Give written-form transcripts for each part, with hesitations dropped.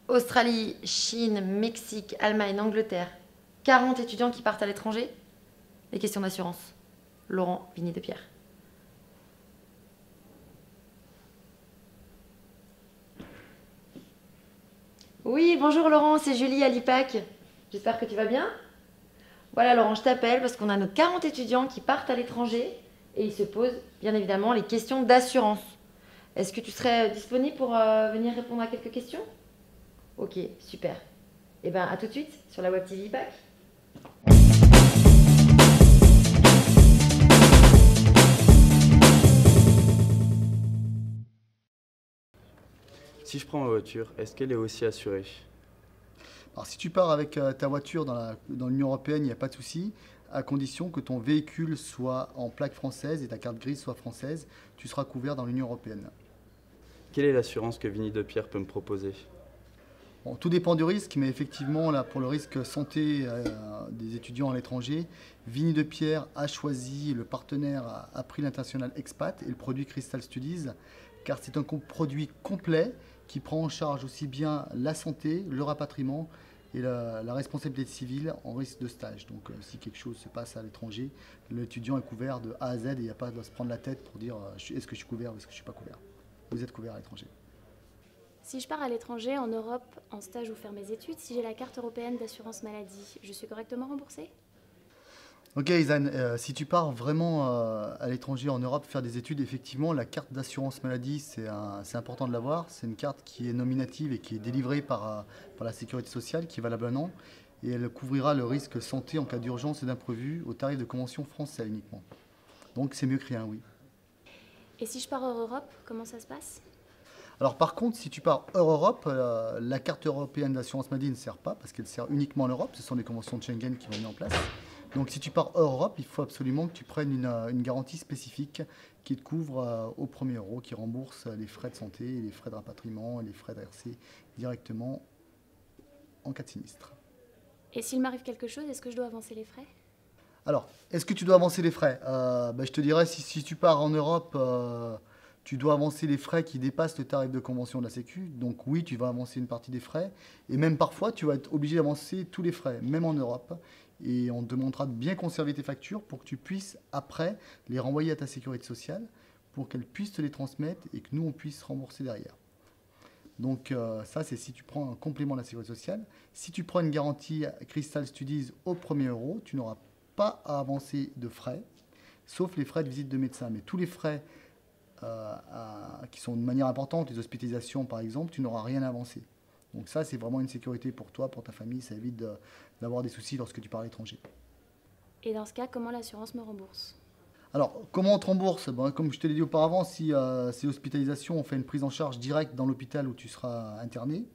Australie, Chine, Mexique, Allemagne, Angleterre. 40 étudiants qui partent à l'étranger. Les questions d'assurance. Laurent Vigny de Pierre. Oui, bonjour Laurent, c'est Julie à l'IPAC. J'espère que tu vas bien. Voilà Laurent, je t'appelle parce qu'on a nos 40 étudiants qui partent à l'étranger et ils se posent bien évidemment les questions d'assurance. Est-ce que tu serais disponible pour venir répondre à quelques questions? Ok, super. Eh bien, à tout de suite sur la Web TV IPAC. Si je prends ma voiture, est-ce qu'elle est aussi assurée? Alors, si tu pars avec ta voiture dans l'Union européenne, il n'y a pas de souci, à condition que ton véhicule soit en plaque française et ta carte grise soit française, tu seras couvert dans l'Union européenne. Quelle est l'assurance que Vigny de Pierre peut me proposer? Bon, tout dépend du risque, mais effectivement, là, pour le risque santé des étudiants à l'étranger, Vigny de Pierre a choisi le partenaire à prix l'international Expat et le produit Crystal Studies, car c'est un produit complet qui prend en charge aussi bien la santé, le rapatriement et la responsabilité civile en risque de stage. Donc si quelque chose se passe à l'étranger, l'étudiant est couvert de A à Z et il n'y a pas à se prendre la tête pour dire est-ce que je suis couvert ou est-ce que je ne suis pas couvert. Vous êtes couvert à l'étranger. Si je pars à l'étranger, en Europe, en stage ou faire mes études, si j'ai la carte européenne d'assurance maladie, je suis correctement remboursée? Ok Izan, si tu pars vraiment à l'étranger en Europe faire des études, effectivement la carte d'assurance maladie c'est important de l'avoir. C'est une carte qui est nominative et qui est délivrée par la sécurité sociale, qui est valable un an. Et elle couvrira le risque santé en cas d'urgence et d'imprévu au tarif de convention français uniquement. Donc c'est mieux que rien, oui. Et si je pars hors Europe, comment ça se passe? Alors par contre, si tu pars hors Europe, la carte européenne d'assurance maladie ne sert pas parce qu'elle sert uniquement en Europe. Ce sont les conventions de Schengen qui vont mis en place. Donc si tu pars hors Europe, il faut absolument que tu prennes une garantie spécifique qui te couvre au premier euro, qui rembourse les frais de santé, les frais de rapatriement et les frais d'ARC directement en cas de sinistre. Et s'il m'arrive quelque chose, est-ce que je dois avancer les frais? Alors, est-ce que tu dois avancer les frais? Je te dirais, si tu pars en Europe, tu dois avancer les frais qui dépassent le tarif de convention de la Sécu. Donc oui, tu vas avancer une partie des frais. Et même parfois, tu vas être obligé d'avancer tous les frais, même en Europe. Et on te demandera de bien conserver tes factures pour que tu puisses, après, les renvoyer à ta sécurité sociale, pour qu'elle puisse te les transmettre et que nous, on puisse rembourser derrière. Donc ça, c'est si tu prends un complément de la sécurité sociale. Si tu prends une garantie Crystal Studies au premier euro, tu n'auras pas à avancer de frais, sauf les frais de visite de médecin. Mais tous les frais qui sont de manière importante, les hospitalisations par exemple, tu n'auras rien à avancer. Donc ça, c'est vraiment une sécurité pour toi, pour ta famille. Ça évite d'avoir des soucis lorsque tu pars à l'étranger. Et dans ce cas, comment l'assurance me rembourse? Alors, comment on te rembourse? Comme je te l'ai dit auparavant, si c'est l'hospitalisation, on fait une prise en charge directe dans l'hôpital où tu seras interné,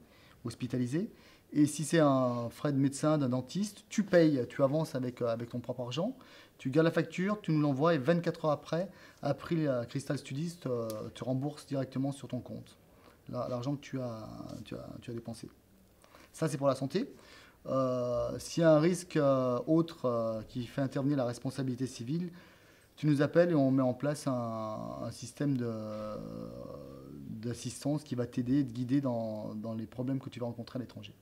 hospitalisé. Et si c'est un frais de médecin, d'un dentiste, tu payes, tu avances avec ton propre argent, tu gardes la facture, tu nous l'envoies et 24 heures après la Crystal Studies te rembourse directement sur ton compte l'argent que tu as dépensé. Ça, c'est pour la santé. S'il y a un risque autre qui fait intervenir la responsabilité civile, tu nous appelles et on met en place un système d'assistance qui va t'aider, te guider dans les problèmes que tu vas rencontrer à l'étranger.